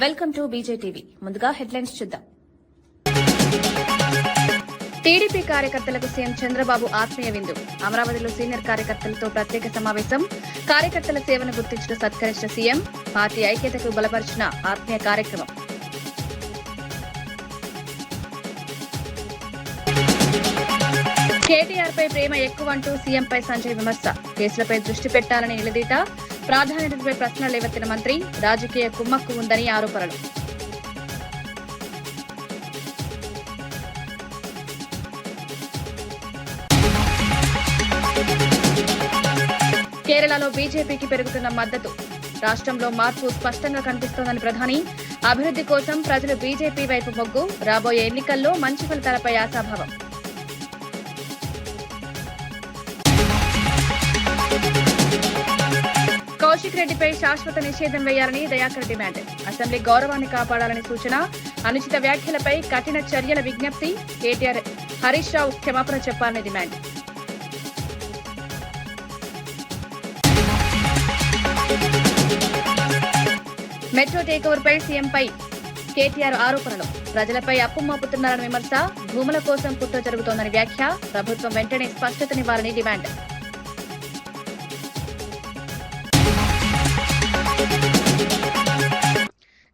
Welcome to బీజేటీవీ. ముందుగా headlines చూద్దాం. TDP కార్యకర్తలకు సీఎం చంద్రబాబు ఆత్మీయ విందు. అమరావతిలో సీనియర్ కార్యకర్తలతో ప్రత్యేక సమావేశం. కార్యకర్తల సేవను గుర్తించిన సత్కరించిన సీఎం. పార్టీ ఐక్యతకు బలపరిచిన ఆత్మీయ కార్యక్రమం. కేటీఆర్ పై ప్రేమ ఎక్కువంటూ సీఎంపై సంజయ్ విమర్శ. కేసులపై దృష్టి పెట్టాలని నిలదీత. ప్రాధాన్యతపై ప్రశ్నలు లేవెత్తిన మంత్రి. రాజకీయ కుమ్మక్కు ఉందని ఆరోపణలు. కేరళలో బీజేపీకి పెరుగుతున్న మద్దతు. రాష్ట్రంలో మార్పు స్పష్టంగా కనిపిస్తోందని ప్రధాని. అభివృద్ధి కోసం ప్రజలు బీజేపీ వైపు మొగ్గు. రాబోయే ఎన్నికల్లో మంచి ఫలితాలపై ఆశాభావం. కౌశిక్ రెడ్డిపై శాశ్వత నిషేధం వేయాలని దయాకర్ డిమాండ్. అసెంబ్లీ గౌరవాన్ని కాపాడాలని సూచన. అనుచిత వ్యాఖ్యలపై కఠిన చర్యల విజ్ఞప్తి. కేటీఆర్ హరీష్ రావు క్షమాపణ చెప్పాలని డిమాండ్. మెట్రో టేకోవర్పై సీఎంపై కేటీఆర్ ఆరోపణలు. ప్రజలపై అప్పు మోపుతున్నారని విమర్శ. భూముల కోసం కుట్ర జరుగుతోందని వ్యాఖ్య. ప్రభుత్వం వెంటనే స్పష్టతనివ్వాలని డిమాండ్.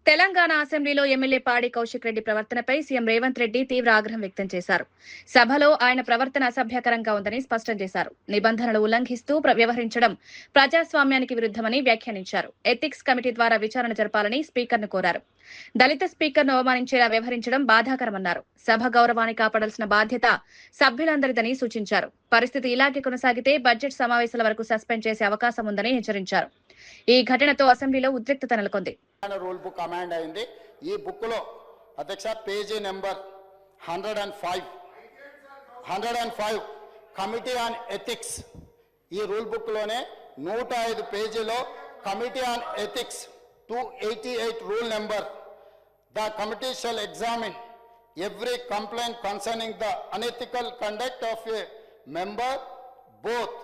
తెలంగాణ అసెంబ్లీలో ఎమ్మెల్యే పాడి కౌశిక్ రెడ్డి ప్రవర్తనపై సీఎం రేవంత్ రెడ్డి తీవ్ర ఆగ్రహం వ్యక్తం చేశారు. సభలో ఆయన ప్రవర్తన అసభ్యకరంగా ఉందని స్పష్టం చేశారు. నిబంధనలు ఉల్లంఘిస్తూ వ్యవహరించడం ప్రజాస్వామ్యానికి విరుద్ధమని వ్యాఖ్యానించారు. ఎథిక్స్ కమిటీ ద్వారా విచారణ జరపాలని స్పీకర్ను కోరారు. దళిత స్పీకర్ను అవమానించేలా వ్యవహరించడం బాధాకరమన్నారు. సభ గౌరవాన్ని కాపాడాల్సిన బాధ్యత సభ్యులందరిదని సూచించారు. పరిస్థితి ఇలాగే కొనసాగితే బడ్జెట్ సమావేశాల వరకు సస్పెండ్ చేసే అవకాశం ఉందని హెచ్చరించారు. ఈ ఘటనతో అసెంబ్లీలో ఉద్రిక్తత నెలకొంది. రూల్ బుక్ అమెండ్ అయింది. ఈ బుక్ లో అధ్యక్ష page number 105 committee on ethics. ఈ రూల్ బుక్ లోనే 105 పేజీలో committee on ethics 288 rule number. The committee shall examine every complaint concerning the unethical conduct of a member both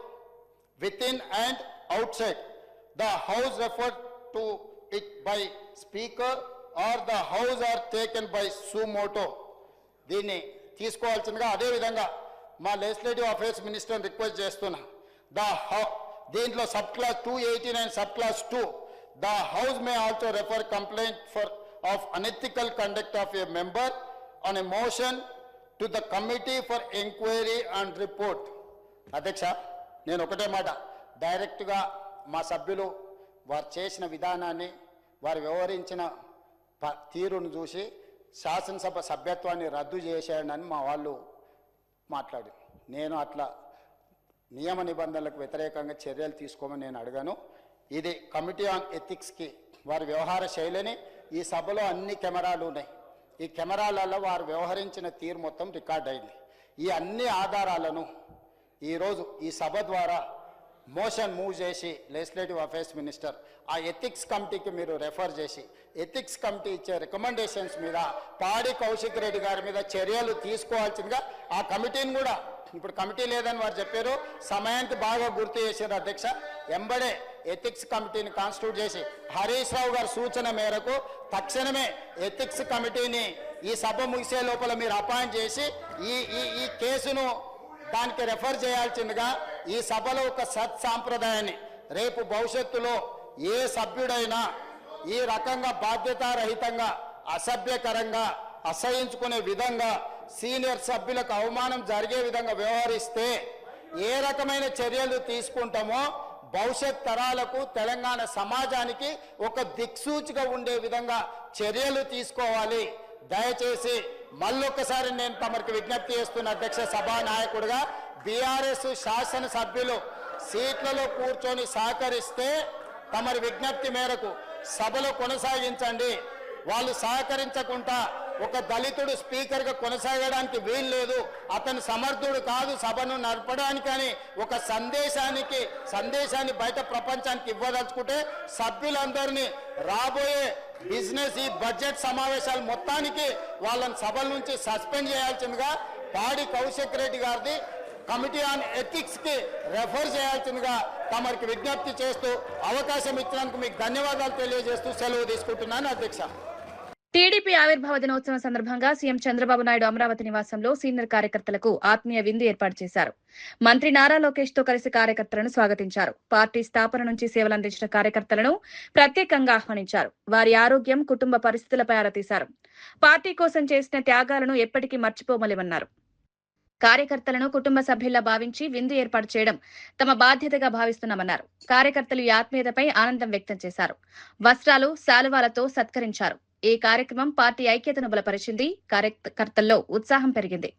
within and outside the house referred to it by speaker or the house are taken by suo motu. దీన్ని తీసుకోవాల్సిందిగా అదే విధంగా మా legislative affairs minister request చేస్తున్నా. దీంట్లో sub class 289 sub class 2 the house may also refer complaint of unethical conduct of a member on a motion to the committee for inquiry and report. అధ్యక్ష, నేను ఒకటే మాట, డైరెక్ట్గా మా సభ్యులు వారు చేసిన విధానాన్ని, వారు వ్యవహరించిన తీరును చూసి శాసనసభ సభ్యత్వాన్ని రద్దు చేశాడని మా వాళ్ళు మాట్లాడి, నేను అట్లా నియమ నిబంధనలకు వ్యతిరేకంగా చర్యలు తీసుకోమని నేను అడగాను. ఇది కమిటీ ఆన్ ఎథిక్స్కి వారి వ్యవహార శైలిని, ఈ సభలో అన్ని కెమెరాలు ఉన్నాయి, ఈ కెమెరాలలో వారు వ్యవహరించిన తీరు మొత్తం రికార్డ్ అయింది. ఈ అన్ని ఆధారాలను ఈరోజు ఈ సభ ద్వారా మోషన్ మూవ్ చేసి లెజిస్లేటివ్ అఫైర్స్ మినిస్టర్ ఆ ఎథిక్స్ కమిటీకి మీరు రెఫర్ చేసి ఎథిక్స్ కమిటీ ఇచ్చే రికమెండేషన్స్ మీద పాడి కౌశిక్ రెడ్డి గారి మీద చర్యలు తీసుకోవాల్సిందిగా ఆ కమిటీని కూడా, ఇప్పుడు కమిటీ లేదని వారు చెప్పారు, సమయానికి బాగా గుర్తు చేశారు అధ్యక్ష. ఎంబడే ఎథిక్స్ కమిటీని కాన్స్టిట్యూట్ చేసి హరీష్ రావు గారి సూచన మేరకు తక్షణమే ఎథిక్స్ కమిటీని ఈ సభ ముగిసే లోపల మీరు అపాయింట్ చేసి ఈ కేసును దానికి రెఫర్ చేయాల్సిందిగా ఈ సభలో ఒక సత్సాంప్రదాయాన్ని రేపు భవిష్యత్తులో ఏ సభ్యుడైనా ఈ రకంగా బాధ్యతారహితంగా అసభ్యకరంగా అసహించుకునే విధంగా సీనియర్ సభ్యులకు అవమానం జరిగే విధంగా వ్యవహరిస్తే ఏ రకమైన చర్యలు తీసుకుంటామో భవిష్యత్ తరాలకు తెలంగాణ సమాజానికి ఒక దిక్సూచిగా ఉండే విధంగా చర్యలు తీసుకోవాలి. దయచేసి మళ్ళొక్కసారి నేను తమరికి విజ్ఞప్తి చేస్తున్న అధ్యక్ష సభానాయకుడిగా, బీఆర్ఎస్ శాసనసభ్యులు సీట్లలో కూర్చొని సహకరిస్తే తమరి విజ్ఞప్తి మేరకు సభలో కొనసాగించండి. వాళ్ళు సహకరించకుండా ఒక దళితుడు స్పీకర్గా కొనసాగడానికి వీలు లేదు, అతను సమర్థుడు కాదు సభను నడపడానికి అని ఒక సందేశాన్ని బయట ప్రపంచానికి ఇవ్వదలుచుకుంటే సభ్యులందరినీ రాబోయే బిజినెస్ ఈ బడ్జెట్ సమావేశాలు మొత్తానికి వాళ్ళని సభల నుంచి సస్పెండ్ చేయాల్సిందిగా పాడి కౌశిక్ రెడ్డి గారిది కమిటీ ఆన్ ఎథిక్స్ కి రెఫర్ చేయాల్సిందిగా తమరికి విజ్ఞప్తి చేస్తూ అవకాశం ఇచ్చినందుకు మీకు ధన్యవాదాలు తెలియజేస్తూ సెలవు తీసుకుంటున్నాను అధ్యక్ష. టీడీపీ ఆవిర్భావ దినోత్సవం సందర్భంగా సీఎం చంద్రబాబు నాయుడు అమరావతి నివాసంలో సీనియర్ కార్యకర్తలకు ఆత్మీయ విందు ఏర్పాటు చేశారు. మంత్రి నారా లోకేష్ తో కలిసి కార్యకర్తలను స్వాగతించారు. పార్టీ స్థాపన నుంచి సేవలందించిన కార్యకర్తలను ప్రత్యేకంగా ఆహ్వానించారు. వారి ఆరోగ్యం, కుటుంబ పరిస్థితులపై ఆరా తీశారు. పార్టీ కోసం చేసిన త్యాగాలను ఎప్పటికీ మర్చిపోమలేమన్నారు. కార్యకర్తలను కుటుంబ సభ్యుల్లా భావించి విందు ఏర్పాటు చేయడం తమ బాధ్యతగా భావిస్తున్నామన్నారు. కార్యకర్తలు ఈ ఆత్మీయతపై ఆనందం వ్యక్తం చేశారు. వస్త్రాలు, శాలువాలతో సత్కరించారు. ఈ కార్యక్రమం పార్టీ ఐక్యతను బలపరిచింది. కార్యకర్తల్లో ఉత్సాహం పెరిగింది.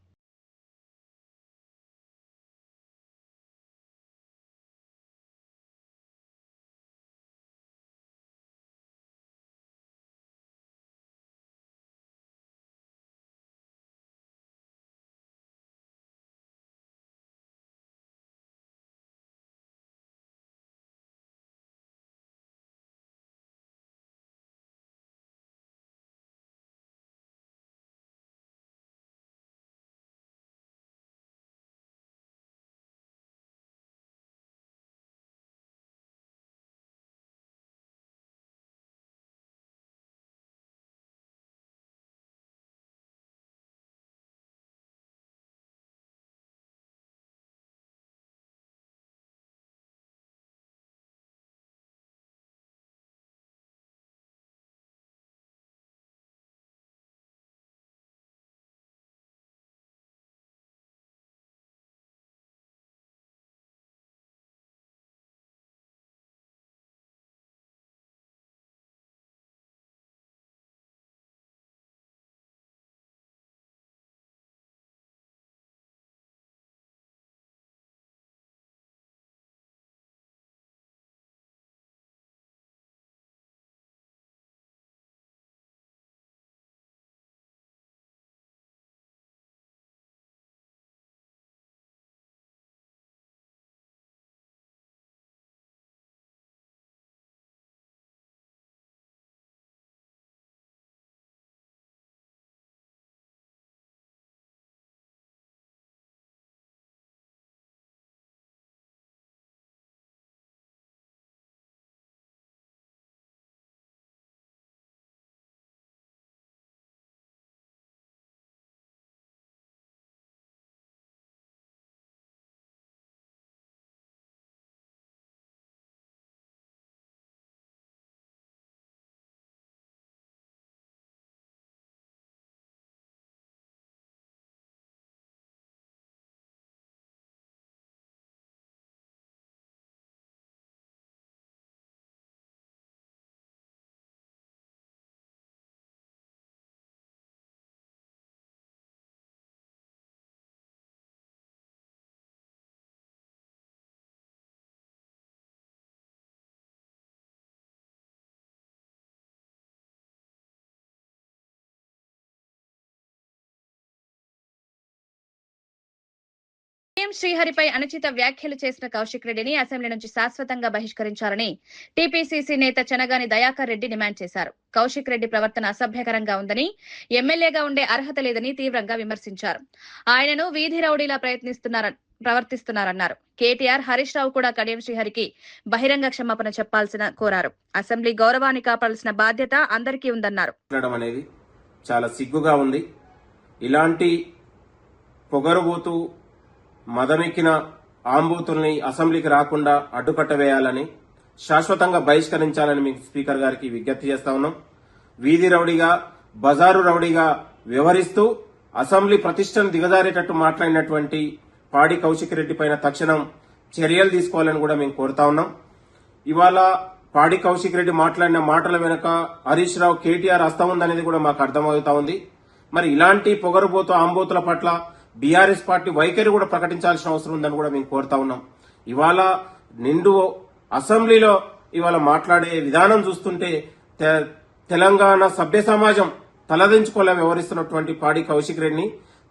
సీఎం శ్రీహరిపై అనుచిత వ్యాఖ్యలు చేసిన కౌశిక్ రెడ్డిని అసెంబ్లీ నుంచి శాశ్వతంగా బహిష్కరించాలని టీపీసీసీ నేత చెనగాని దయాకర్ రెడ్డి డిమాండ్ చేశారు. కౌశిక్ రెడ్డి ప్రవర్తన అసభ్యకరంగా ఉందని, ఎమ్మెల్యేగా ఉండే అర్హత లేదని తీవ్రంగా విమర్శించారు. ఆయనను వీధి రౌడీలా ప్రవర్తిస్తున్నారన్నారు. కేటీఆర్, హరీష్ రావు కూడా కడియం శ్రీహరికి బహిరంగ క్షమాపణ చెప్పాల్సిన కోరారు. అసెంబ్లీ గౌరవాన్ని కాపాడాల్సిన బాధ్యత అందరికీ ఉందన్నారు. అనేది చాలా సిగ్గుగా ఉంది. ఇలాంటి పొగరుబోతూ మదమెక్కిన ఆంబూతుల్ని అసెంబ్లీకి రాకుండా అడ్డుకట్ట వేయాలని, శాశ్వతంగా బహిష్కరించాలని మీకు స్పీకర్ గారికి విజ్ఞప్తి చేస్తా ఉన్నాం. వీధి రౌడీగా, బజారు రౌడీగా వ్యవహరిస్తూ అసెంబ్లీ ప్రతిష్టను దిగజారేటట్టు మాట్లాడినటువంటి పాడి కౌశిక్ రెడ్డి పైన తక్షణం చర్యలు తీసుకోవాలని కూడా మేము కోరుతా ఉన్నాం. ఇవాళ పాడి కౌశిక్ రెడ్డి మాట్లాడిన మాటల వెనుక హరీష్ రావు, కేటీఆర్ హస్తం ఉందనేది కూడా మాకు అర్థమవుతా ఉంది. మరి ఇలాంటి పొగరుబోతు ఆంబోతుల పట్ల బీఆర్ఎస్ పార్టీ వైఖరి కూడా ప్రకటించాల్సిన అవసరం ఉందని కూడా మేము కోరుతా ఉన్నాం. ఇవాళ నిండు అసెంబ్లీలో ఇవాళ మాట్లాడే విధానం చూస్తుంటే తెలంగాణ సభ్య సమాజం తలదించుకోలే వ్యవహరిస్తున్నటువంటి పాడి కౌశిక్ రెడ్డిని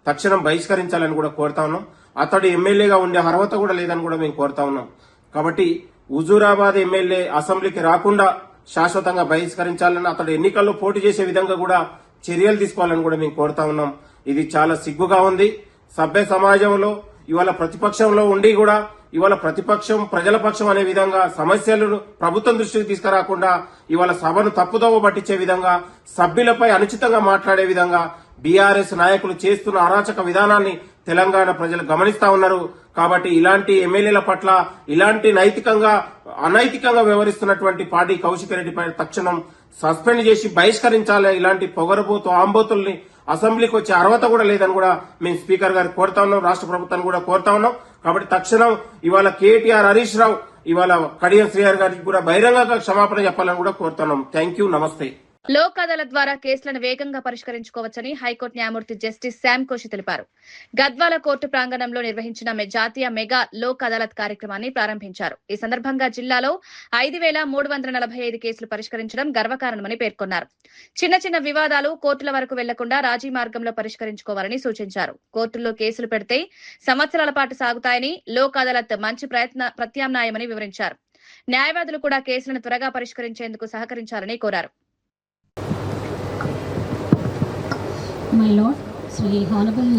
తక్షణం బహిష్కరించాలని కూడా కోరుతా ఉన్నాం. అతడు ఎమ్మెల్యేగా ఉండే అర్హత కూడా లేదని కూడా మేము కోరుతా ఉన్నాం. కాబట్టి హుజూరాబాద్ ఎమ్మెల్యే అసెంబ్లీకి రాకుండా శాశ్వతంగా బహిష్కరించాలని, అతడు ఎన్నికల్లో పోటీ చేసే విధంగా కూడా చర్యలు తీసుకోవాలని కూడా మేము కోరుతా ఉన్నాం. ఇది చాలా సిగ్గుగా ఉంది. సభ్య సమాజంలో ఇవాళ ప్రతిపక్షంలో ఉండి కూడా ఇవాళ ప్రతిపక్షం ప్రజల పక్షం అనే విధంగా సమస్యలను ప్రభుత్వం దృష్టికి తీసుకురాకుండా ఇవాళ సభను తప్పుదోవ పట్టించే విధంగా సభ్యులపై అనుచితంగా మాట్లాడే విధంగా బీఆర్ఎస్ నాయకులు చేస్తున్న అరాచక విధానాన్ని తెలంగాణ ప్రజలు గమనిస్తా ఉన్నారు. కాబట్టి ఇలాంటి ఎమ్మెల్యేల పట్ల ఇలాంటి అనైతికంగా వ్యవహరిస్తున్నటువంటి పార్టీ కౌశిక్ రెడ్డిపై తక్షణం సస్పెండ్ చేసి బహిష్కరించాలి. ఇలాంటి పొగరబోతు ఆంబోతుల్ని అసెంబ్లీకి వచ్చే అర్హత కూడా లేదని కూడా మేము స్పీకర్ గారికి కోరుతా ఉన్నాం, రాష్ట్ర ప్రభుత్వాన్ని కూడా కోరుతా ఉన్నాం. కాబట్టి తక్షణం ఇవాళ కేటీఆర్, హరీష్ రావు, ఇవాళ కడియం శ్రీహరి గారికి కూడా బహిరంగంగా క్షమాపణ చెప్పాలని కూడా కోరుతున్నాం. థ్యాంక్ యూ, నమస్తే. లోక్ అదాలత్ ద్వారా కేసులను వేగంగా పరిష్కరించుకోవచ్చని హైకోర్టు న్యాయమూర్తి జస్టిస్ శామ్ కోషి తెలిపారు. గద్వాల కోర్టు ప్రాంగణంలో నిర్వహించిన జాతీయ మెగా లోక్ అదాలత్ కార్యక్రమాన్ని ప్రారంభించారు. ఈ సందర్భంగా జిల్లాలో 5,345 కేసులు పరిష్కరించడం గర్వకారణమని పేర్కొన్నారు. చిన్న చిన్న వివాదాలు కోర్టుల వరకు వెళ్లకుండా రాజీ మార్గంలో పరిష్కరించుకోవాలని సూచించారు. కోర్టుల్లో కేసులు పెడితే సంవత్సరాల పాటు సాగుతాయని, లోక్ అదాలత్ మంచి ప్రత్యామ్నాయమని వివరించారు. న్యాయవాదులు కూడా కేసులను త్వరగా పరిష్కరించేందుకు సహకరించాలని కోరారు. My Lord, Sri Honorable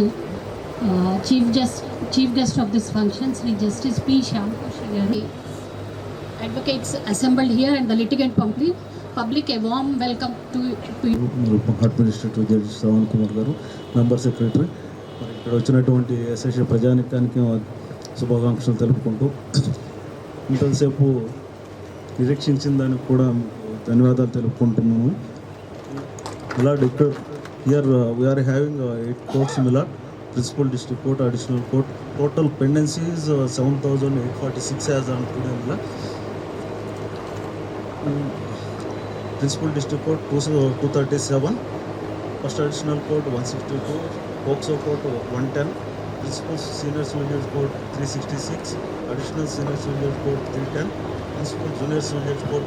Chief Guest of this function, Sri Justice P. Shyam Koshi, advocates assembled here and the litigant public, a warm welcome to you. Administrative Judge Shravan Kumar garu, Member Secretary, ఇక్కడ వచ్చినటువంటి SSA ప్రజానికానికి శుభాకాంక్షలు తెలుపుకుంటూ ఇంతసేపు నిరీక్షించిన దానికి కూడా ధన్యవాదాలు తెలుపుకుంటున్నాము. Milord, here we are having 8 courts, Milord. Principal District Court, Additional Court. Total pendencies 7,846 as on today, Milord. Principal District Court 237, First Additional Court 162, Poxo Court 110, Principal Senior Civil Court 366, Additional Senior Civil Court 310, Principal Junior Civil Court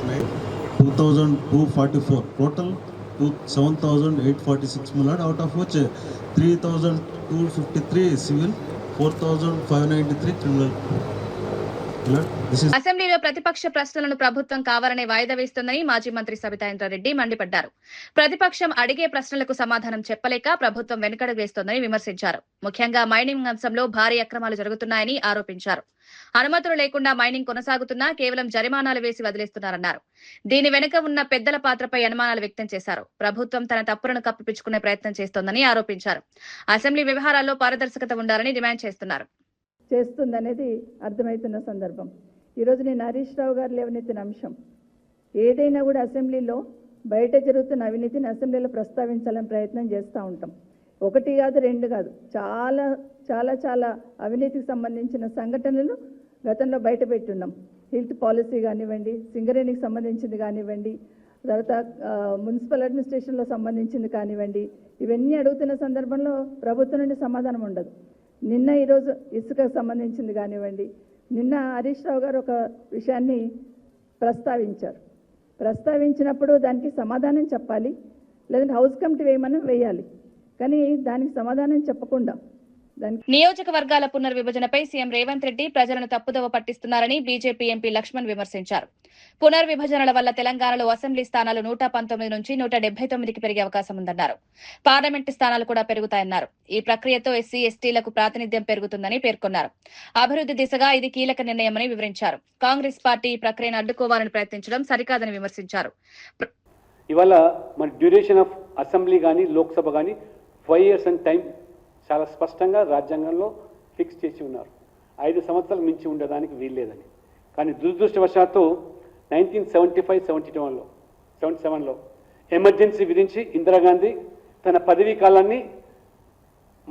2,244. Total 7,846, Milord, out of which 3,253 civil, 4,593 criminal. అసెంబ్లీలో ప్రతిపక్ష ప్రశ్నలను ప్రభుత్వం కావాలనే వాయిదా వేస్తోందని మాజీ మంత్రి సబితా ఇంద్రారెడ్డి మండిపడ్డారు. ప్రతిపక్షం అడిగే ప్రశ్నలకు సమాధానం చెప్పలేక ప్రభుత్వం వెనుకడుగు వేస్తోందని విమర్శించారు. ముఖ్యంగా మైనింగ్ అంశంలో భారీ అక్రమాలు జరుగుతున్నాయని ఆరోపించారు. అనుమతులు లేకుండా మైనింగ్ కొనసాగుతున్నా కేవలం జరిమానాలు వేసి వదిలేస్తున్నారన్నారు. దీని వెనుక ఉన్న పెద్దల పాత్రపై అనుమానాలు వ్యక్తం చేశారు. ప్రభుత్వం తన తప్పులను కప్పిపుచ్చుకునే ప్రయత్నం చేస్తోందని ఆరోపించారు. అసెంబ్లీ వ్యవహారాల్లో పారదర్శకత ఉండాలని డిమాండ్ చేస్తుందనేది అర్థమవుతున్న సందర్భం. ఈరోజు నేను హరీష్ రావు గారు లేవనెత్తిన అంశం ఏదైనా కూడా అసెంబ్లీలో బయట జరుగుతున్న అవినీతిని అసెంబ్లీలో ప్రస్తావించాలని ప్రయత్నం చేస్తూ ఉంటాం. 1 కాదు 2 కాదు, చాలా చాలా చాలా అవినీతికి సంబంధించిన సంఘటనలు గతంలో బయట పెట్టున్నాం. హెల్త్ పాలసీ కానివ్వండి, సింగరేణికి సంబంధించింది కానివ్వండి, తర్వాత మున్సిపల్ అడ్మినిస్ట్రేషన్లో సంబంధించింది కానివ్వండి, ఇవన్నీ అడుగుతున్న సందర్భంలో ప్రభుత్వం నుండి సమాధానం ఉండదు. నిన్న ఈరోజు ఇసుకకు సంబంధించింది కానివ్వండి, నిన్న హరీష్ రావు గారు ఒక విషయాన్ని ప్రస్తావించినప్పుడు దానికి సమాధానం చెప్పాలి, లేదంటే హౌస్ కమిటీ వేయాలి. కానీ దానికి సమాధానం చెప్పకుండా నియోజకవర్గాల పునర్విభజనపై సీఎం రేవంత్ రెడ్డి ప్రజలను తప్పుదోవ పట్టిస్తున్నారని బీజేపీ ఎంపీ లక్ష్మణ్ విమర్శించారు. పునర్విభజనల వల్ల తెలంగాణలో అసెంబ్లీ స్థానాలు 119 నుంచి 179కి పెరిగే అవకాశం ఉందన్నారు. పార్లమెంటు స్థానాలు కూడా పెరుగుతాయన్నారు. ఈ ప్రక్రియతో ఎస్సీ ఎస్టీలకు ప్రాతినిధ్యం పెరుగుతుందని పేర్కొన్నారు. అభివృద్ధి దిశగా ఇది కీలక నిర్ణయమని వివరించారు. కాంగ్రెస్ పార్టీ ఈ ప్రక్రియను అడ్డుకోవాలని ప్రయత్నించడం సరికాదని విమర్శించారు. ఇవాళ మన డ్యూరేషన్ ఆఫ్ అసెంబ్లీ కానీ లోక్సభ కానీ 5 years అండ్ టైం చాలా స్పష్టంగా రాజ్యాంగంలో ఫిక్స్ చేసి ఉన్నారు. 5 సంవత్సరాలు మించి ఉండడానికి వీల్లేదని. కానీ దురదృష్టవశాత్తు 1977లో ఎమర్జెన్సీ విధించి ఇందిరాగాంధీ తన పదవీ కాలాన్ని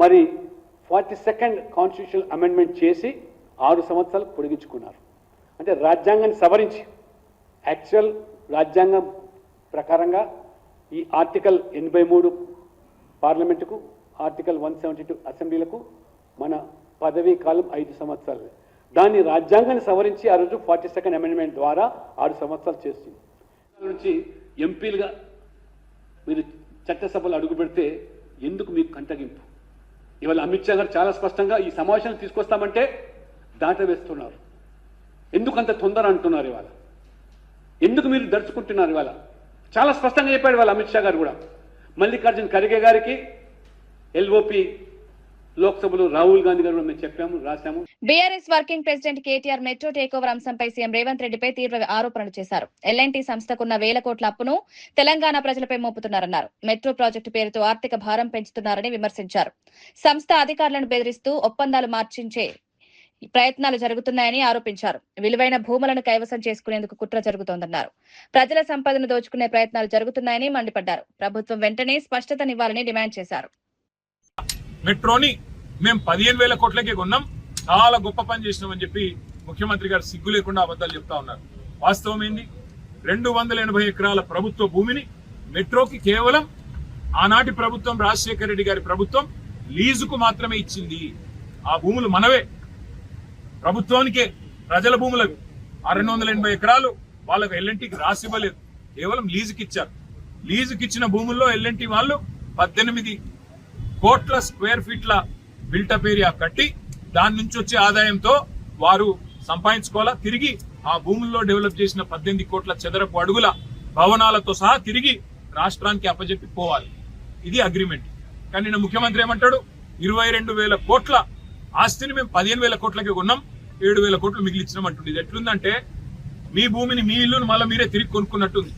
మరి 42nd కాన్స్టిట్యూషనల్ అమెండ్మెంట్ చేసి 6 సంవత్సరాలు పొడిగించుకున్నారు. అంటే రాజ్యాంగాన్ని సవరించి యాక్చువల్ రాజ్యాంగం ప్రకారంగా ఈ ఆర్టికల్ 83 పార్లమెంటుకు, ఆర్టికల్ 172 అసెంబ్లీలకు మన పదవీ కాలం 5 సంవత్సరాలు. దాన్ని రాజ్యాంగాన్ని సవరించి ఆ రోజు 42nd అమెండ్మెంట్ ద్వారా 6 సంవత్సరాలు చేస్తుంది. నుంచి ఎంపీలుగా మీరు చట్టసభలు అడుగు పెడితే ఎందుకు మీకు కంటగింపు? ఇవాళ అమిత్ షా గారు చాలా స్పష్టంగా ఈ సమావేశాన్ని తీసుకొస్తామంటే దాటవేస్తున్నారు. ఎందుకు అంత తొందర అంటున్నారు? ఇవాళ ఎందుకు మీరు దడుచుకుంటున్నారు? ఇవాళ చాలా స్పష్టంగా చెప్పాడు ఇవాళ అమిత్ షా గారు కూడా. మల్లికార్జున్ ఖర్గే గారికి LOP లోక్సభలో రాహుల్ గాంధీ గారు మేము చెప్పాము, రాశాము. BRS working president KTR metro takeover అంశంపై సీఎం రేవంత్ రెడ్డిపై తీవ్ర ఆరోపణలు చేశారు. ఎల్ఎన్టీ సంస్థకున్న వేల కోట్ల అప్పును తెలంగాణ ప్రజలపై మోపుతున్నారన్నారు. మెట్రో ప్రాజెక్టు పేరుతో ఆర్థిక భారం పెంచుతున్నారని విమర్శించారు. సంస్థ అధికారులను బెదిరిస్తూ ఒప్పందాలు మార్చించే ప్రయత్నాలు జరుగుతున్నాయని ఆరోపించారు. విలువైన భూములను కైవసం చేసుకునేందుకు కుట్ర జరుగుతోందన్నారు. ప్రజల సంపదను దోచుకునే ప్రయత్నాలు జరుగుతున్నాయని మండిపడ్డారు. ప్రభుత్వం వెంటనే స్పష్టతనివ్వాలని డిమాండ్ చేశారు. మెట్రోని మేము 15,000 కోట్లకే కొన్నాం, చాలా గొప్ప పని చేసినామని చెప్పి ముఖ్యమంత్రి గారు సిగ్గు లేకుండా అబద్ధాలు చెప్తా ఉన్నారు. వాస్తవం ఏంది? 280 ఎకరాల ప్రభుత్వ భూమిని మెట్రోకి కేవలం ఆనాటి ప్రభుత్వం, రాజశేఖర రెడ్డి గారి ప్రభుత్వం లీజుకు మాత్రమే ఇచ్చింది. ఆ భూములు మనవే, ప్రభుత్వానికే, ప్రజల భూములవి. ఆ 280 ఎకరాలు వాళ్ళకు ఎల్ఎన్టీకి రాసివ్వలేదు, కేవలం లీజుకి ఇచ్చారు. లీజుకి ఇచ్చిన భూముల్లో ఎల్ఎన్టీ వాళ్ళు 18 కోట్ల స్క్వేర్ ఫీట్ల బిల్టప్ ఏరియా కట్టి దాని నుంచి వచ్చే ఆదాయంతో వారు సంపాదించుకోవాలా. తిరిగి ఆ భూముల్లో డెవలప్ చేసిన 18 కోట్ల చదరపు అడుగుల భవనాలతో సహా తిరిగి రాష్ట్రానికి అప్పజెప్పి పోవాలి. ఇది అగ్రిమెంట్. కానీ నిన్న ముఖ్యమంత్రి ఏమంటాడు? 22,000 కోట్ల ఆస్తిని మేము 15,000 కోట్లకి కొన్నాం, 7,000 కోట్లు మిగిలిచ్చినాం అంటుంది. ఇది ఎట్లుందంటే మీ భూమిని, మీ ఇల్లును మళ్ళీ మీరే తిరిగి కొనుక్కున్నట్టుంది.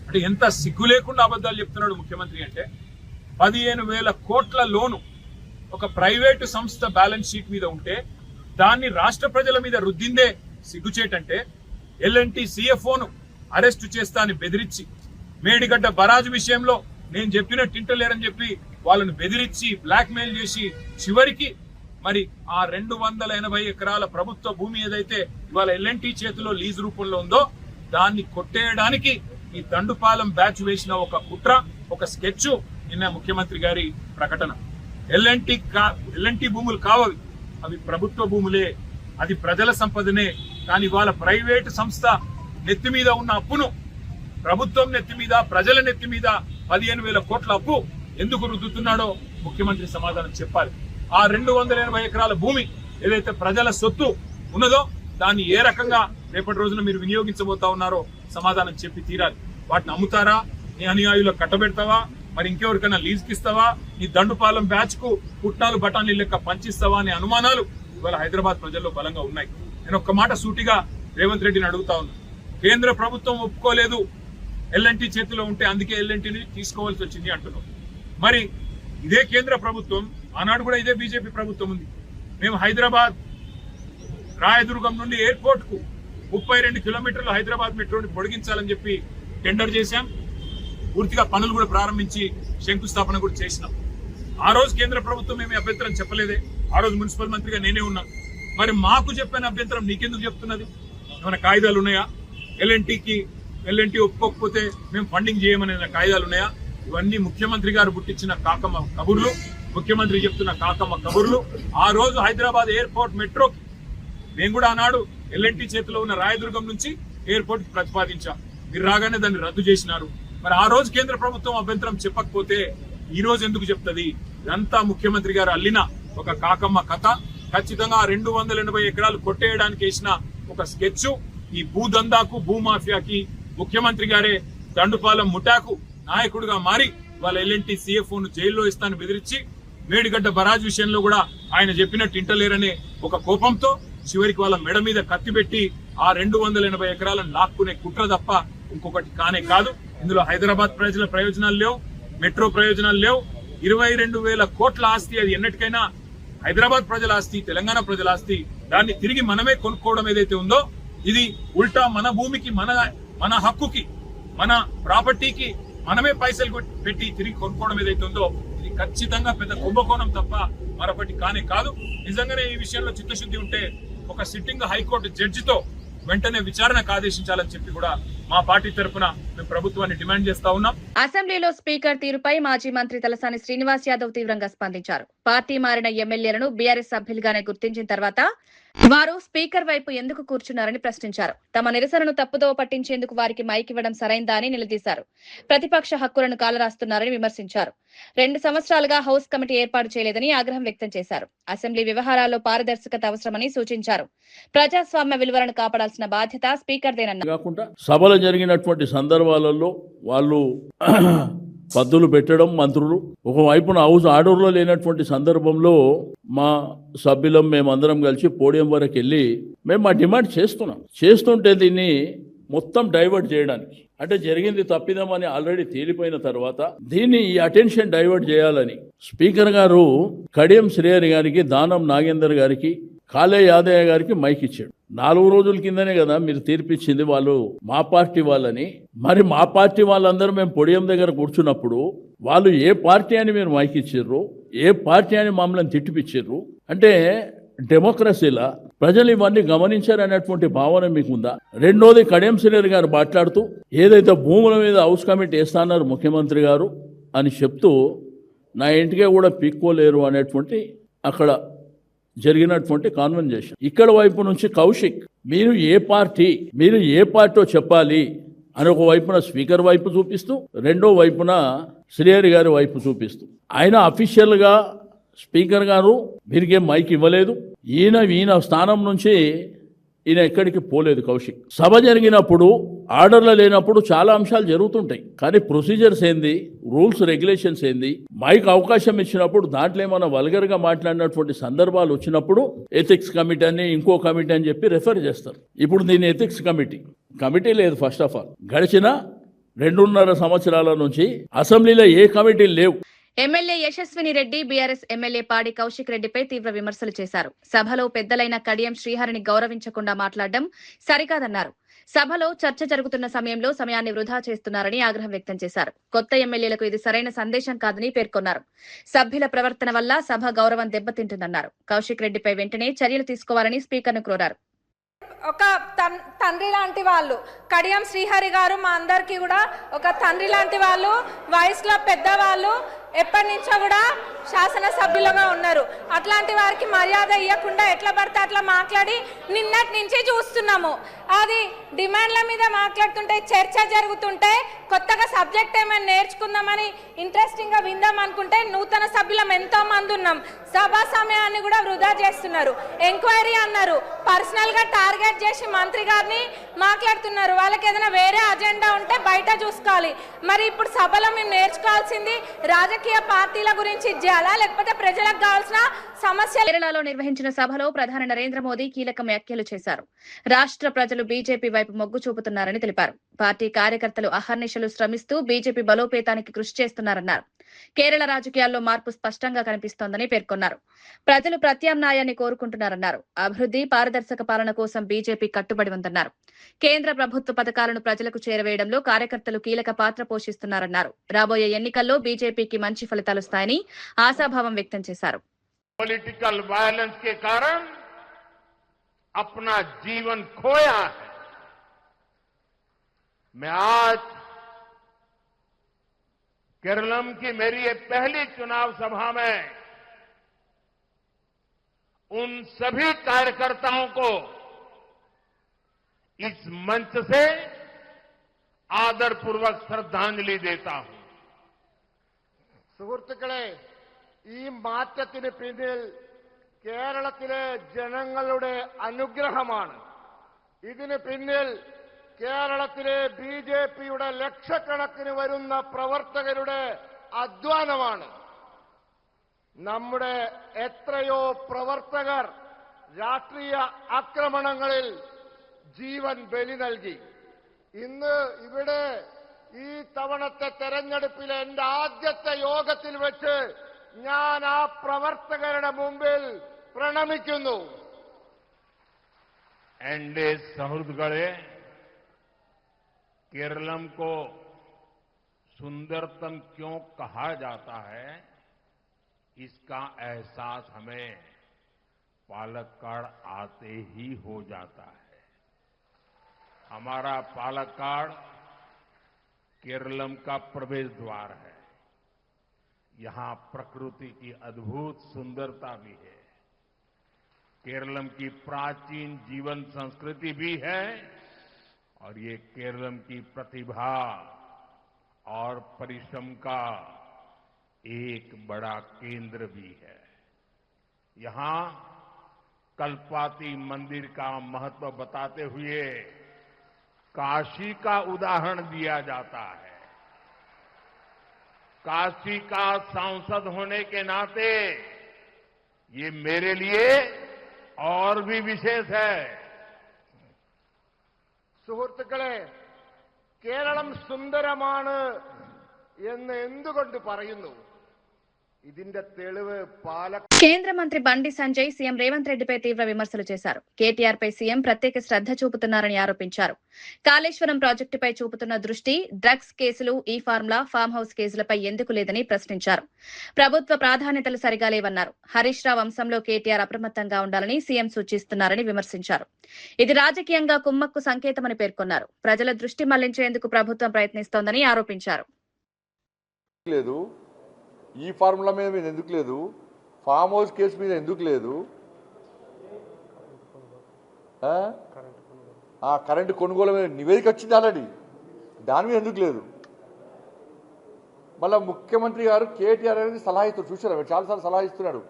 అంటే ఎంత సిగ్గు లేకుండా అబద్ధాలు చెప్తున్నాడు ముఖ్యమంత్రి అంటే. 15,000 కోట్ల లోను ఒక ప్రైవేటు సంస్థ బ్యాలెన్స్ షీట్ మీద ఉంటే దాన్ని రాష్ట్ర ప్రజల మీద రుద్దిందే సిగ్గుచేటంటే, ఎల్ఎన్టీ సిఎఫ్ఓను అరెస్టు చేస్తా అని బెదిరించి, మేడిగడ్డ బరాజు విషయంలో నేను చెప్పినట్టు ఇంటలేరని చెప్పి వాళ్ళను బెదిరించి బ్లాక్ మెయిల్ చేసి చివరికి మరి ఆ 280 ఎకరాల ప్రభుత్వ భూమి ఏదైతే ఇవాళ ఎల్ఎన్టీ చేతిలో లీజ్ రూపంలో ఉందో దాన్ని కొట్టేయడానికి ఈ దండుపాలెం బ్యాచ్ వేసిన ఒక కుట్ర, ఒక స్కెచ్ నిన్న ముఖ్యమంత్రి గారి ప్రకటన. ఎల్ఎన్టీ భూములు కావవి, అవి ప్రభుత్వ భూములే, అది ప్రజల సంపదనే. కానీ వాళ్ళ ప్రైవేటు సంస్థ నెత్తి మీద ఉన్న అప్పును ప్రభుత్వం నెత్తి మీద, ప్రజల నెత్తి మీద 15,000 కోట్ల అప్పు ఎందుకు రుద్దుతున్నాడో ముఖ్యమంత్రి సమాధానం చెప్పాలి. ఆ 280 ఎకరాల భూమి ఏదైతే ప్రజల సొత్తు ఉన్నదో దాన్ని ఏ రకంగా రేపటి రోజున మీరు వినియోగించబోతా ఉన్నారో సమాధానం చెప్పి తీరాలి. వాటిని అమ్ముతారా? నీ అనుయాయులకు కట్టబెడతావా? మరి ఇంకెవరికైనా లీజుకి ఇస్తావా? నీ దండుపాలెం బ్యాచ్ కు పుట్టాలు బఠానీ లెక్క పంచిస్తావా అనే అనుమానాలు ఇవాళ హైదరాబాద్ ప్రజల్లో బలంగా ఉన్నాయి. నేను ఒక్క మాట సూటిగా రేవంత్ రెడ్డిని అడుగుతా ఉన్నా. కేంద్ర ప్రభుత్వం ఒప్పుకోలేదు ఎల్ఎన్టీ చేతిలో ఉంటే, అందుకే ఎల్ఎన్టీని తీసుకోవాల్సి వచ్చింది అంటున్నాం. మరి ఇదే కేంద్ర ప్రభుత్వం, ఆనాడు కూడా ఇదే బీజేపీ ప్రభుత్వం ఉంది. మేము హైదరాబాద్ రాయదుర్గం నుండి ఎయిర్పోర్ట్ కు 32 కిలోమీటర్లు హైదరాబాద్ మెట్రోని పొడిగించాలని చెప్పి టెండర్ చేశాం. పూర్తిగా పనులు కూడా ప్రారంభించి శంకుస్థాపన కూడా చేసినాం. ఆ రోజు కేంద్ర ప్రభుత్వం ఏమీ అభ్యంతరం చెప్పలేదే. ఆ రోజు మున్సిపల్ మంత్రిగా నేనే ఉన్నా. మరి మాకు చెప్పిన అభ్యంతరం నీకెందుకు చెప్తున్నది? ఏమైనా కాయిదాలు ఉన్నాయా? ఎల్ఎన్టీ ఒప్పుకోకపోతే మేము ఫండింగ్ చేయమనే కాయిదాలు ఉన్నాయా? ఇవన్నీ ముఖ్యమంత్రి గారు పుట్టించిన కాకమ్మ కబుర్లు, ముఖ్యమంత్రి చెప్తున్న కాకమ్మ కబుర్లు. ఆ రోజు హైదరాబాద్ ఎయిర్పోర్ట్ మెట్రోకి మేము కూడా ఆనాడు ఎల్ఎన్టీ చేతిలో ఉన్న రాయదుర్గం నుంచి ఎయిర్పోర్ట్ కి ప్రతిపాదించాం. మీరు రాగానే దాన్ని రద్దు చేసినారు. మరి ఆ రోజు కేంద్ర ప్రభుత్వం అభ్యంతరం చెప్పకపోతే ఈ రోజు ఎందుకు చెప్తుంది? ఇదంతా ముఖ్యమంత్రి గారు అల్లిన ఒక కాకమ్మ కథ. ఖచ్చితంగా 280 ఎకరాలు కొట్టేయడానికి వేసిన ఒక స్కెచ్. ఈ భూదందాకు, భూమాఫియాకి ముఖ్యమంత్రి గారే దండుపాలెం ముఠాకు నాయకుడిగా మారి వాళ్ళ ఎల్ఎన్టీ సిఎఫ్ఓను జైల్లో ఇస్తాను బెదిరించి, మేడిగడ్డ బరాజ్ విషయంలో కూడా ఆయన చెప్పినట్టు ఇంటలేరనే ఒక కోపంతో చివరికి వాళ్ళ మెడ మీద కత్తి పెట్టి ఆ 280 ఎకరాలను లాక్కునే కుట్ర తప్ప ఇంకొకటి కానే కాదు. ఇందులో హైదరాబాద్ ప్రజల ప్రయోజనాలు లేవు, మెట్రో ప్రయోజనాలు లేవు. 22,000 కోట్ల ఆస్తి, అది ఎన్నటికైనా హైదరాబాద్ ప్రజల ఆస్తి, తెలంగాణ ప్రజల ఆస్తి. దాన్ని తిరిగి మనమే కొనుక్కోవడం ఏదైతే ఉందో ఇది ఉల్టా మన భూమికి, మన హక్కుకి, మన ప్రాపర్టీకి మనమే పైసలు పెట్టి తిరిగి కొనుక్కోవడం ఏదైతే ఉందో ఇది ఖచ్చితంగా పెద్ద కుంభకోణం తప్ప మరొకటి కానే కాదు. నిజంగానే ఈ విషయంలో చిత్తశుద్ధి ఉంటే ఒక సిట్టింగ్ హైకోర్టు జడ్జితో వెంటనే విచారణకు ఆదేశించాలని చెప్పి కూడా మా పార్టీ తరఫున మేము ప్రభుత్వాన్ని డిమాండ్ చేస్తా ఉన్నాం. అసెంబ్లీలో స్పీకర్ తీరుపై మాజీ మంత్రి తలసాని శ్రీనివాస్ యాదవ్ తీవ్రంగా స్పందించారు. పార్టీ మారిన ఎమ్మెల్యేలను బీఆర్ఎస్ సభ్యులుగానే గుర్తించిన తర్వాత వారు స్పీకర్ వైపు ఎందుకు కూర్చున్నారని ప్రశ్నించారు. తమ నిరసనను తప్పుదోవ పట్టించేందుకు వారికి మైక్ ఇవ్వడం సరైందా అని నిలదీశారు. ప్రతిపక్ష హక్కులను కాలరాస్తున్నారని విమర్శించారు. 2 సంవత్సరాలుగా హౌస్ కమిటీ ఏర్పాటు చేయలేదని ఆగ్రహం వ్యక్తం చేశారు. అసెంబ్లీ వ్యవహారాల్లో పారదర్శకత అవసరమని సూచించారు. ప్రజాస్వామ్య విలువలను కాపాడాల్సిన బాధ్యత స్పీకర్దేనన్నారు. కాకుండా సభలు జరిగినటువంటి సందర్భాలలో వాళ్ళు పద్దులు పెట్టడం మంత్రులు, ఒకవైపున హౌస్ ఆర్డర్లో లేనటువంటి సందర్భంలో మా సభ్యులం మేమందరం కలిసి పోడియం వరకు వెళ్ళి మేము మా డిమాండ్ చేస్తుంటే దీన్ని మొత్తం డైవర్ట్ చేయడానికి, అంటే జరిగింది తప్పిదమని ఆల్రెడీ తేలిపోయిన తర్వాత దీన్ని ఈ అటెన్షన్ డైవర్ట్ చేయాలని స్పీకర్ గారు కడియం శ్రీహరి గారికి, దానం నాగేందర్ గారికి, కాళే యాదయ్య గారికి మైక్ ఇచ్చాడు. 4 రోజుల కిందనే కదా మీరు తీర్పిచ్చింది వాళ్ళు మా పార్టీ వాళ్ళని. మరి మా పార్టీ వాళ్ళందరూ మేము పొడియం దగ్గర కూర్చున్నప్పుడు వాళ్ళు ఏ పార్టీ అని మీరు మైక్ ఇచ్చిర్రు, ఏ పార్టీ అని మమ్మల్ని తిట్టిపిచ్చిర్రు అంటే డెమోక్రసీలా ప్రజలు ఇవన్నీ గమనించారనేటువంటి భావన మీకుందా? రెండోది, కడియం శ్రీహరి గారు మాట్లాడుతూ ఏదైతే భూముల మీద హౌస్ కమిటీ వేస్తాన్నారు ముఖ్యమంత్రి గారు అని చెప్తూ నా ఇంటికే కూడా పీక్కోలేరు అనేటువంటి అక్కడ జరిగినటువంటి కాన్వర్జేషన్. ఇక్కడ వైపు నుంచి కౌశిక్ మీరు ఏ పార్టీ చెప్పాలి అని ఒక వైపున స్పీకర్ వైపు చూపిస్తూ, రెండో వైపున శ్రీహరి గారి వైపు చూపిస్తూ, ఆయన అఫీషియల్గా స్పీకర్ గారు వీరికేం మైక్ ఇవ్వలేదు. ఈయన స్థానం నుంచి ఈయన ఎక్కడికి పోలేదు. కౌశిక్ సభ జరిగినప్పుడు ఆర్డర్లు లేనప్పుడు చాలా అంశాలు జరుగుతుంటాయి, కానీ ప్రొసీజర్స్ ఏంది, రూల్స్ రెగ్యులేషన్స్ ఏంది, మైక్ అవకాశం ఇచ్చినప్పుడు దాంట్లో ఏమైనా వల్గర్గా మాట్లాడినటువంటి సందర్భాలు వచ్చినప్పుడు ఎథిక్స్ కమిటీ అని ఇంకో కమిటీ అని చెప్పి రెఫర్ చేస్తారు. ఇప్పుడు దీని ఎథిక్స్ కమిటీ లేదు. ఫస్ట్ ఆఫ్ ఆల్ గడిచిన 2.5 సంవత్సరాల నుంచి అసెంబ్లీలో ఏ కమిటీలు లేవు. ఎమ్మెల్యే యశస్విని రెడ్డి బీఆర్ఎస్ ఎమ్మెల్యే పాడి కౌశిక్ రెడ్డిపై తీవ్ర విమర్శలు చేశారు. సభలో పెద్దలైన కడియం శ్రీహరిని గౌరవించకుండా మాట్లాడడం సరికాదన్నారు. సభలో చర్చ జరుగుతున్న సమయంలో సమయాన్ని వృధా చేస్తున్నారని ఆగ్రహం వ్యక్తం చేశారు. కొత్త ఎమ్మెల్యేలకు ఇది సరైన సందేశం కాదని పేర్కొన్నారు. సభ్యుల ప్రవర్తన వల్ల సభ గౌరవం దెబ్బతింటుందన్నారు. కౌశిక్ రెడ్డిపై వెంటనే చర్యలు తీసుకోవాలని స్పీకర్ను కోరారు. ఒక తండ్రి లాంటి వాళ్ళు కడియం శ్రీహరి గారు మా అందరికీ కూడా ఒక తండ్రి లాంటి వాళ్ళు, వయసులో పెద్దవాళ్ళు, ఎప్పటి నుంచో కూడా శాసనసభ్యులుగా ఉన్నారు. అట్లాంటి వారికి మర్యాద ఇవ్వకుండా ఎట్లా పడితే అట్లా మాట్లాడి నిన్నటి నుంచి చూస్తున్నాము. అది డిమాండ్ల మీద మాట్లాడుతుంటే, చర్చ జరుగుతుంటే కొత్తగా సబ్జెక్ట్ ఏమైనా నేర్చుకుందామని ఇంట్రెస్టింగ్గా విందాం అనుకుంటే నూతన సభ్యులం ఎంతో మంది ఉన్నాం. సభా సమయాన్ని కూడా వృధా చేస్తున్నారు. ఎంక్వైరీ అన్నారు, పర్సనల్గా టార్గెట్ చేసి మంత్రి గారిని మాట్లాడుతున్నారు. వాళ్ళకి ఏదైనా వేరే అజెండా ఉంటే బయట చూసుకోవాలి. మరి ఇప్పుడు సభలో మేము నేర్చుకోవాల్సింది రాజకీయ పార్టీల గురించి చేయాలా, లేకపోతే ప్రజలకు కావాల్సిన సమస్యలు. కేరళలో నిర్వహించిన సభలో ప్రధాని నరేంద్ర మోదీ కీలక వ్యాఖ్యలు చేశారు. రాష్ట్ర ప్రజలు బీజేపీ వైపు మొగ్గు చూపుతున్నారని తెలిపారు. పార్టీ కార్యకర్తలు అహర్నిశలు శ్రమిస్తూ బీజేపీ బలోపేతానికి కృషి చేస్తున్నారన్నారు. కేరళ రాజకీయాల్లో మార్పు స్పష్టంగా కనిపిస్తోందని పేర్కొన్నారు. ప్రజలు ప్రత్యామ్నాయాన్ని కోరుకుంటున్నారన్నారు. అభివృద్ధి, పారదర్శక పాలన కోసం బీజేపీ కట్టుబడి ఉందన్నారు. కేంద్ర ప్రభుత్వ పథకాలను ప్రజలకు చేరవేయడంలో కార్యకర్తలు కీలక పాత్ర పోషిస్తున్నారన్నారు. రాబోయే ఎన్నికల్లో బీజేపీకి మంచి ఫలితాలొస్తాయని ఆశాభావం వ్యక్తం చేశారు. पॉलिटिकल वायलेंस के कारण अपना जीवन खोया है। मैं आज केरलम की मेरी ये पहली चुनाव सभा में उन सभी कार्यकर्ताओं को इस मंच से आदरपूर्वक श्रद्धांजलि देता हूं। സുഹൃത്തുക്കളെ, ഈ മാറ്റത്തിന് പിന്നിൽ കേരളത്തിലെ ജനങ്ങളുടെ അനുഗ്രഹമാണ്. ഇതിന് പിന്നിൽ കേരളത്തിലെ ബിജെപിയുടെ ലക്ഷക്കണക്കിന് വരുന്ന പ്രവർത്തകരുടെ അധ്വാനമാണ്. നമ്മുടെ എത്രയോ പ്രവർത്തകർ രാഷ്ട്രീയ ആക്രമണങ്ങളിൽ ജീവൻ ബലി നൽകി. ഇന്ന് ഇവിടെ ഈ തവണത്തെ തെരഞ്ഞെടുപ്പിലെ എന്റെ ആദ്യത്തെ യോഗത്തിൽ വെച്ച് ഞാൻ ആ പ്രവർത്തകരുടെ മുമ്പിൽ പ്രണമിക്കുന്നു. एनडीए सौहृदगढ़े केरलम को सुंदरतम क्यों कहा जाता है, इसका एहसास हमें पालक्काड़ आते ही हो जाता है। हमारा पालक्काड़ केरलम का प्रवेश द्वार है। यहां प्रकृति की अद्भुत सुंदरता भी है, केरलम की प्राचीन जीवन संस्कृति भी है, और ये केरलम की प्रतिभा और परिश्रम का एक बड़ा केंद्र भी है। यहां कल्पाती मंदिर का महत्व बताते हुए काशी का उदाहरण दिया जाता है। काशी का सांसद होने के नाते ये मेरे लिए और भी विशेष है। സുഹൃത്തുക്കളെ, കേരളം സുന്ദരമാണ് എന്ന് എന്തുകൊണ്ട് പറയുന്നു? ഇതിന്റെ തെളിവ് కేంద్ర మంత్రి బండి సంజయ్ సీఎం రేవంత్ రెడ్డిపై తీవ్ర విమర్శలు చేశారు. కేటీఆర్ పై సీఎం ప్రత్యేక శ్రద్ధ చూపుతున్నారని ఆరోపించారు. కాళేశ్వరం ప్రాజెక్టుపై చూపుతున్న దృష్టి డ్రగ్స్ కేసులు, ఈ ఫార్ములా, ఫామ్ హౌస్ కేసులపై ఎందుకు లేదని ప్రశ్నించారు. ప్రభుత్వ ప్రాధాన్యతలు సరిగా లేవన్నారు. హరీష్ రావు వంశంలో కేటీఆర్ అప్రమత్తంగా ఉండాలని సీఎం సూచిస్తున్నారని విమర్శించారు. ఇది రాజకీయంగా కుమ్మక్కు సంకేతమని పేర్కొన్నారు. ప్రజల దృష్టి మళ్లించేందుకు ప్రభుత్వం ప్రయత్నిస్తోందని ఆరోపించారు. ఈ ఫార్ములా మీద ఎందుకు లేదు, ఫామ్ హౌస్ కేసు మీద ఎందుకు లేదు, కరెంటు కొనుగోలు మీద నివేదిక వచ్చింది ఆల్రెడీ, దాని మీద ఎందుకు లేదు? మళ్ళీ ముఖ్యమంత్రి గారు కేటీఆర్ అనేది సలహా ఇస్తారు, చూసారా, చాలాసార్లు సలహా ఇస్తున్నాడు.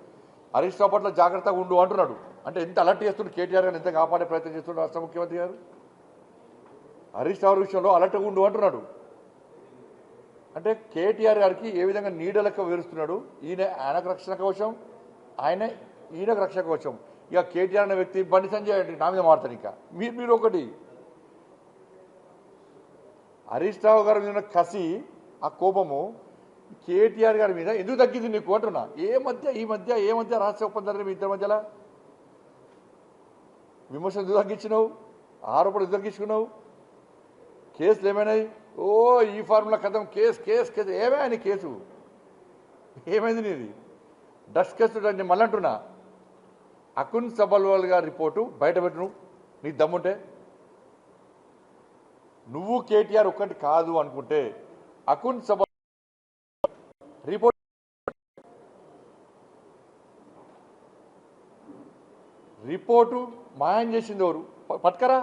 హరీష్ రావు పట్ల జాగ్రత్తగా ఉండు అంటున్నాడు. అంటే ఎంత అలర్ట్ చేస్తున్నాడు కేటీఆర్ గారు, ఎంత కాపాడే ప్రయత్నం చేస్తున్నాడు రాష్ట్ర ముఖ్యమంత్రి గారు. హరీష్ రావు విషయంలో అలర్ట్గా ఉండు అంటున్నాడు. అంటే కేటీఆర్ గారికి ఏ విధంగా నీడలకు వివరిస్తున్నాడు. ఆయనకు రక్షణ కవచం, ఈయనకు రక్షణ కవచం. ఇక కేటీఆర్ అనే వ్యక్తి బండి సంజయ్ నా మీద మారుతాడు. ఇంకా మీరు ఒకటి, హరీష్ రావు గారి మీద కసి, ఆ కోపము కేటీఆర్ గారి మీద ఎందుకు తగ్గింది నీకు అంటున్నా. ఈ మధ్య రహస్య ఒప్పందాలు మీ ఇద్దరి మధ్యలో విమర్శలు ఎందుకు తగ్గించినావు, ఆరోపణలు ఎందుకు తగ్గించుకున్నావు, కేసులు ఏమైనాయి? ఓ ఈ ఫార్ములా కథం, కేసు ఏమైనా కేసు ఏమైంది నీది? డ్రగ్స్ కేసు నేను మళ్ళీ అంటున్నా, అకున్ సబల్వాల్ గారి రిపోర్టు బయటపెట్టు నీ దమ్ముంటే. నువ్వు కేటీఆర్ ఒక్కటి కాదు అనుకుంటే అకున్ సబల్ రిపోర్టు మాయం చేసింది ఎవరు? పట్టుకరా.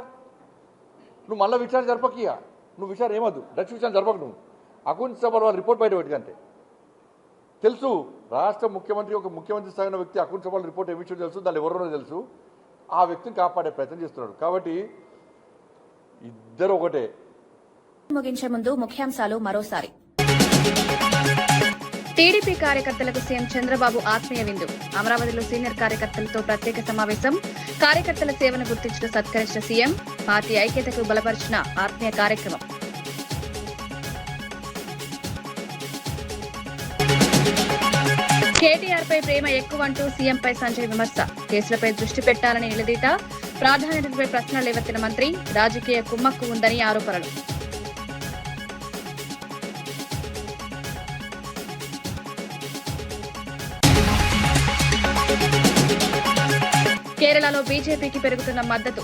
నువ్వు మళ్ళీ విచారణ జరపకియా, నువ్వు విచారణ ఏమద్దు, డ్రగ్స్ విచారణ జరపకు. నువ్వు అకున్ సబల్వాల్ రిపోర్ట్ బయట పెట్టికంటే తెలుసు. రాష్ట్ర ముఖ్యమంత్రి, ఒక ముఖ్యమంత్రి స్థాయిన వ్యక్తి అకున్ సబల్వాల్ రిపోర్ట్ ఏమి ఇచ్చాడో తెలుసు, దాన్ని ఎవరో తెలుసు. ఆ వ్యక్తిని కాపాడే ప్రయత్నం చేస్తున్నాడు. కాబట్టి ఇద్దరు ఒకటే. ముగించే ముందు ముఖ్యాంశాలు మరోసారి. టీడీపీ కార్యకర్తలకు సీఎం చంద్రబాబు ఆత్మీయ విందు. అమరావతిలో సీనియర్ కార్యకర్తలతో ప్రత్యేక సమావేశం. కార్యకర్తల సేవను గుర్తించిన సత్కరించిన సీఎం. పార్టీ ఐక్యతకు బలపరిచిన ఆత్మీయ కార్యక్రమం. కేటీఆర్ పై ప్రేమ ఎక్కువంటూ సీఎంపై సంజయ్ విమర్శ. కేసులపై దృష్టి పెట్టాలని నిలదీత. ప్రాధాన్యతపై ప్రశ్నలు లేవెత్తిన మంత్రి. రాజకీయ కుమ్మక్కు ఉందని ఆరోపణలు. కేరళలో బీజేపీకి పెరుగుతున్న మద్దతు.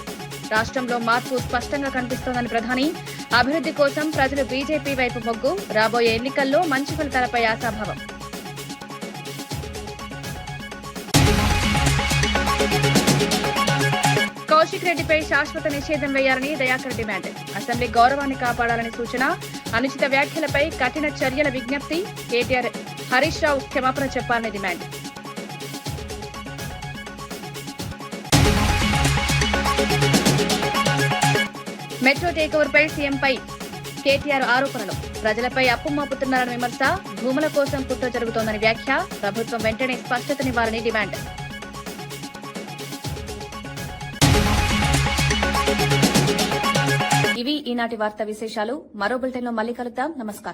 రాష్ట్రంలో మార్పు స్పష్టంగా కనిపిస్తోందని ప్రధాని. అభివృద్ధి కోసం ప్రజలు బీజేపీ వైపు మొగ్గు. రాబోయే ఎన్నికల్లో మంచి ఫలితాలపై ఆశాభావం. కౌశిక్ రెడ్డిపై శాశ్వత నిషేధం వేయాలని దయాకర్ డిమాండ్. అసెంబ్లీ గౌరవాన్ని కాపాడాలని సూచన. అనుచిత వ్యాఖ్యలపై కఠిన చర్యల విజ్ఞప్తి. కేటీఆర్, హరీష్ రావు క్షమాపణ చెప్పాలని డిమాండ్. మెట్రో టేకోవర్ పై సీఎంపై కేటీఆర్ ఆరోపణలు. ప్రజలపై అప్పు మోపుతున్నారని విమర్శ. భూముల కోసం కుట్ర జరుగుతోందని వ్యాఖ్య. ప్రభుత్వం వెంటనే స్పష్టతనివ్వాలని డిమాండ్. ఇవి ఈనాటి వార్తా విశేషాలు. మరో బులెటిన్లో మళ్ళీ కలుద్దాం. నమస్కారం.